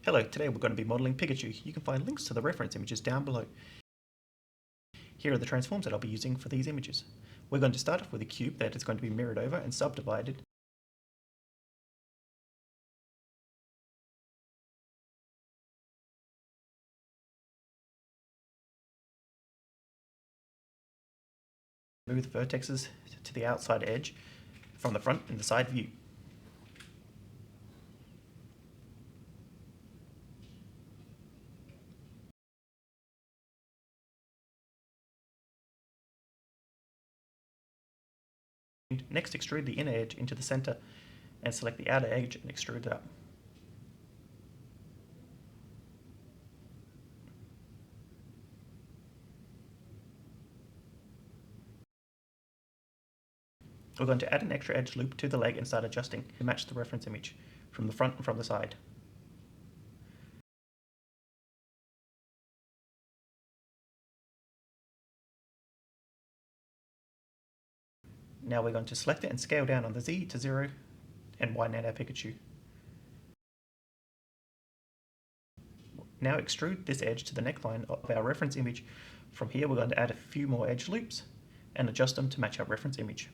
Hello, today we're going to be modelling Pikachu. You can find links to the reference images down below. Here are the transforms that I'll be using for these images. We're going to start off with a cube that is going to be mirrored over and subdivided. Move the vertexes to the outside edge from the front and the side view. Next, extrude the inner edge into the center and select the outer edge and extrude it up. We're going to add an extra edge loop to the leg and start adjusting to match the reference image from the front and from the side. Now we're going to select it and scale down on the Z to 0 and widen out our Pikachu. Now extrude this edge to the neckline of our reference image. From here we're going to add a few more edge loops and adjust them to match our reference image.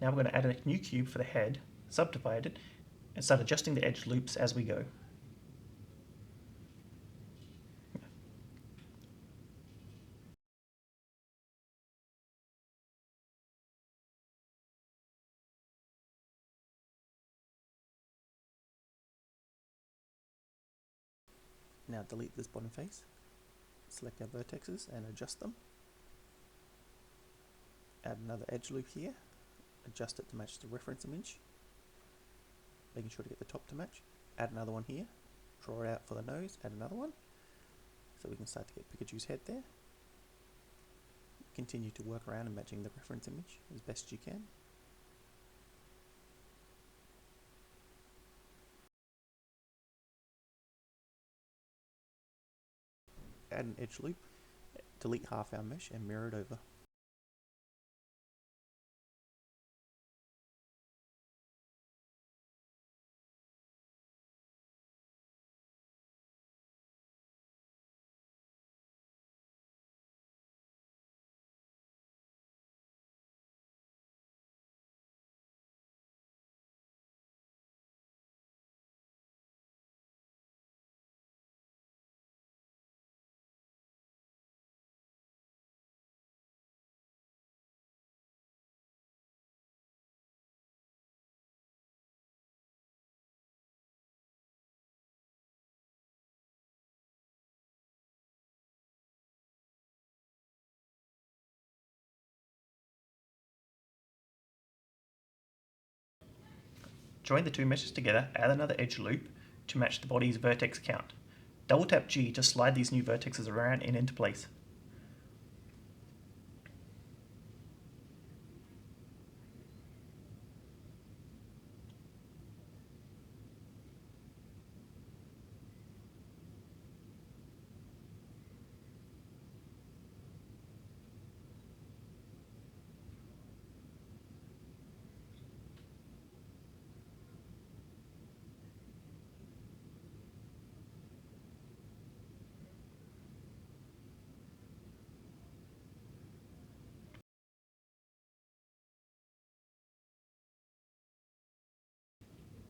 Now we're going to add a new cube for the head, subdivide it, and start adjusting the edge loops as we go. Now delete this bottom face, select our vertexes and adjust them. Add another edge loop here, adjust it to match the reference image, making sure to get the top to match. Add another one here, draw it out for the nose, add another one, so we can start to get Pikachu's head there. Continue to work around and matching the reference image as best you can. Add an edge loop, delete half our mesh and mirror it over. Join the two meshes together, add another edge loop to match the body's vertex count. Double tap G to slide these new vertexes around and into place.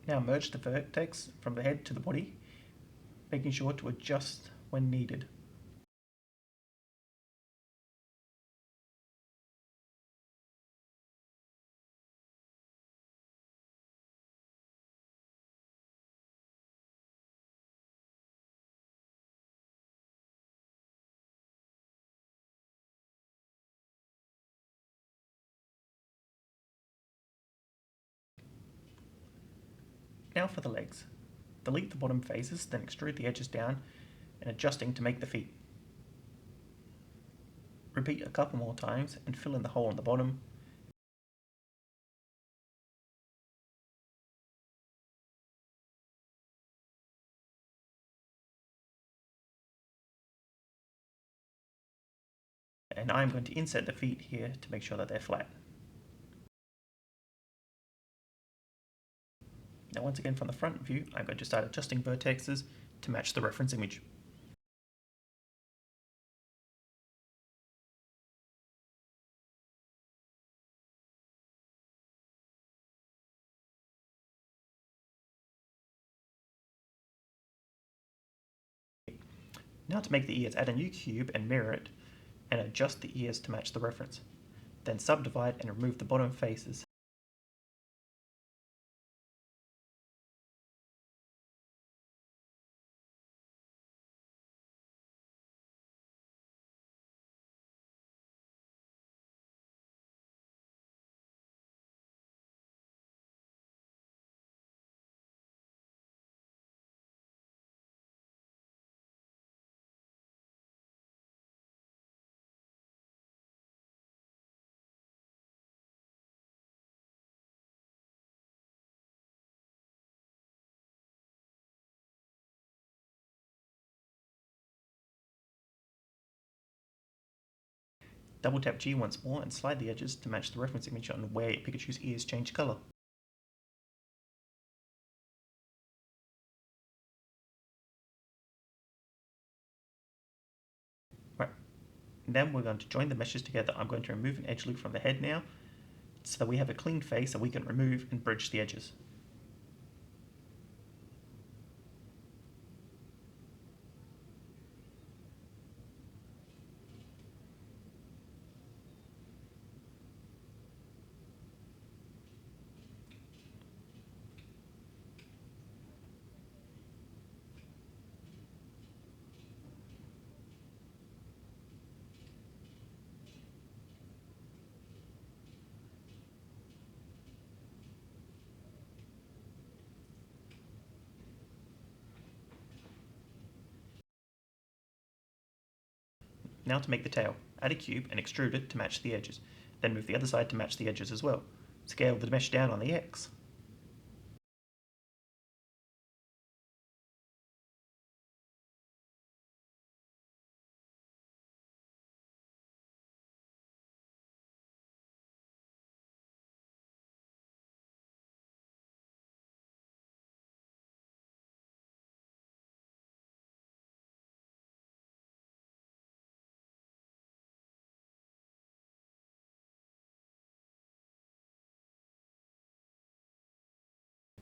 Now merge the vertex from the head to the body, making sure to adjust when needed. Now for the legs. Delete the bottom faces, then extrude the edges down and adjusting to make the feet. Repeat a couple more times and fill in the hole on the bottom. And I'm going to insert the feet here to make sure that they're flat. Now once again from the front view, I'm going to start adjusting vertexes to match the reference image. Now to make the ears, add a new cube and mirror it, and adjust the ears to match the reference. Then subdivide and remove the bottom faces. Double tap G once more and slide the edges to match the reference image on where Pikachu's ears change colour. Right, then we're going to join the meshes together. I'm going to remove an edge loop from the head now, so that we have a clean face that we can remove and bridge the edges. Now to make the tail, add a cube and extrude it to match the edges. Then move the other side to match the edges as well. Scale the mesh down on the X.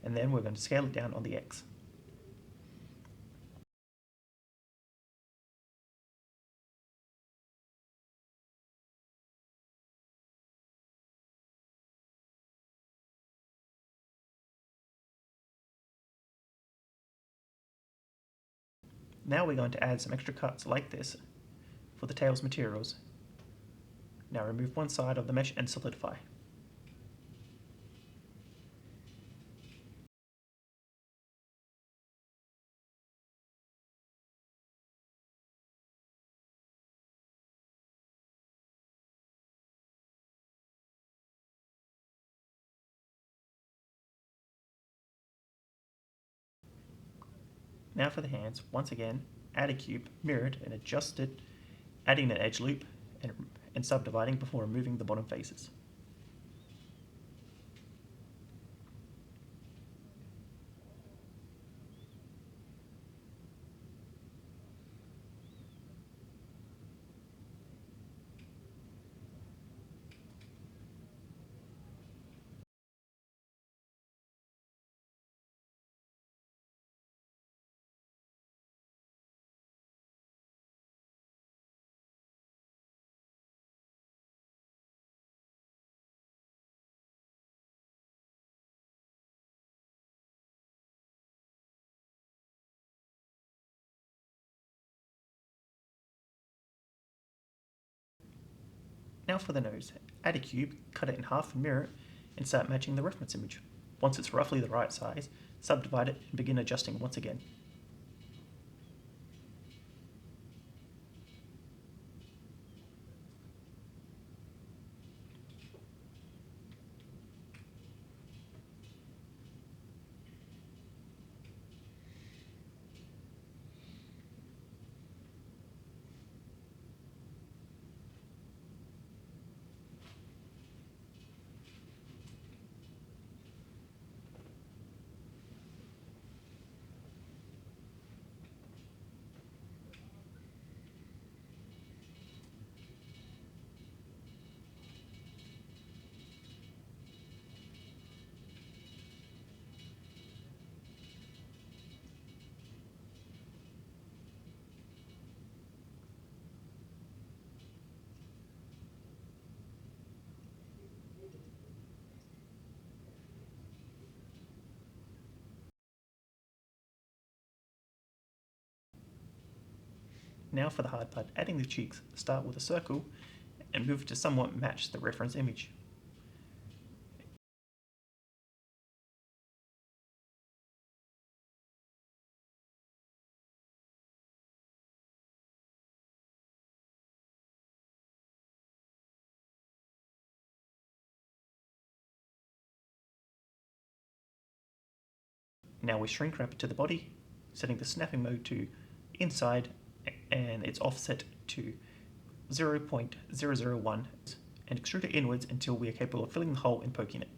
And then we're going to scale it down on the X. Now we're going to add some extra cuts like this for the tail's materials. Now remove one side of the mesh and solidify. Now for the hands, once again, add a cube, mirror it and adjust it, adding an edge loop and subdividing before removing the bottom faces. Now for the nose, add a cube, cut it in half and mirror it, and start matching the reference image. Once it's roughly the right size, subdivide it, and begin adjusting once again. Now for the hard part, adding the cheeks. Start with a circle and move to somewhat match the reference image. Now we shrink wrap it to the body, setting the snapping mode to inside and its offset to 0.001 and extrude it inwards until we are capable of filling the hole and poking it.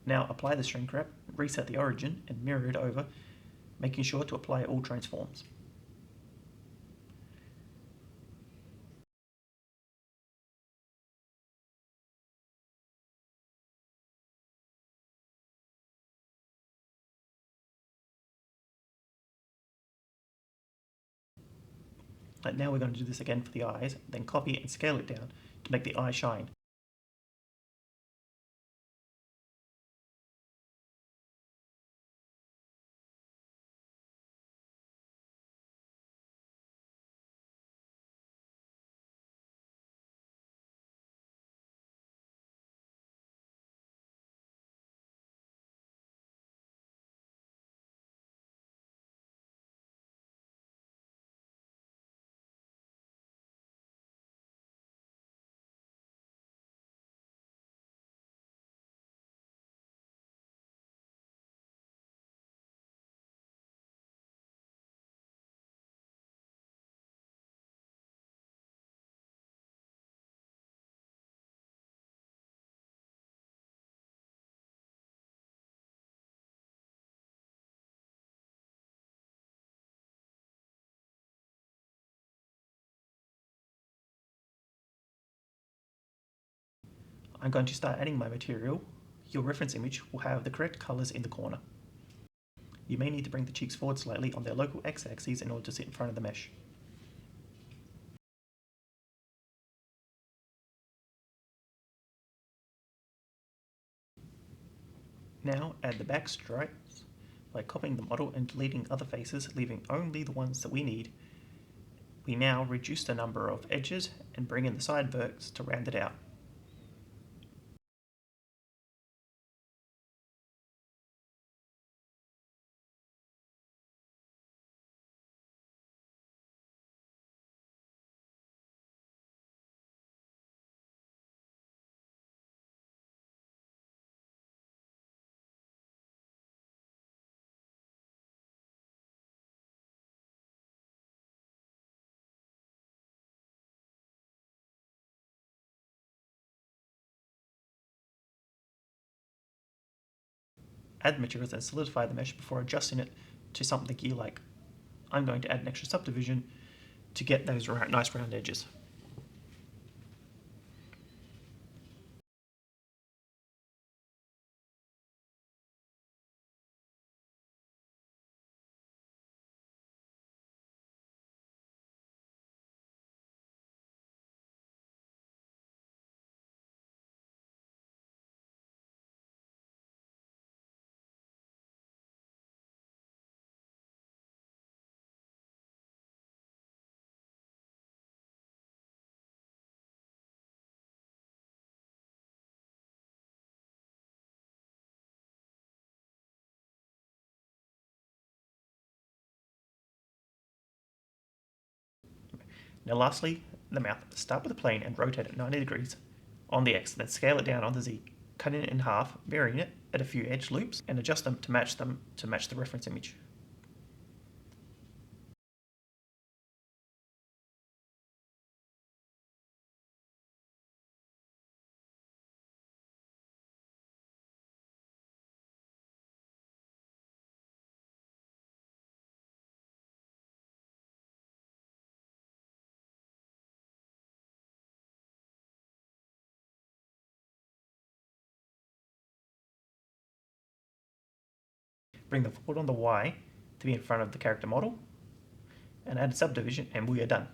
Now apply the shrink wrap, reset the origin and mirror it over, making sure to apply all transforms. Now we're going to do this again for the eyes, then copy and scale it down to make the eye shine. I'm going to start adding my material. Your reference image will have the correct colours in the corner. You may need to bring the cheeks forward slightly on their local x-axes in order to sit in front of the mesh. Now add the back stripes by copying the model and deleting other faces, leaving only the ones that we need. We now reduce the number of edges and bring in the side verts to round it out. Add materials and solidify the mesh before adjusting it to something you like. I'm going to add an extra subdivision to get those nice round edges. Now lastly, the mouth. Start with the plane and rotate it 90 degrees on the X, then scale it down on the Z, cutting it in half, varying it at a few edge loops, and adjust them to match the reference image. Bring the forward on the Y to be in front of the character model, and add a subdivision, and we are done.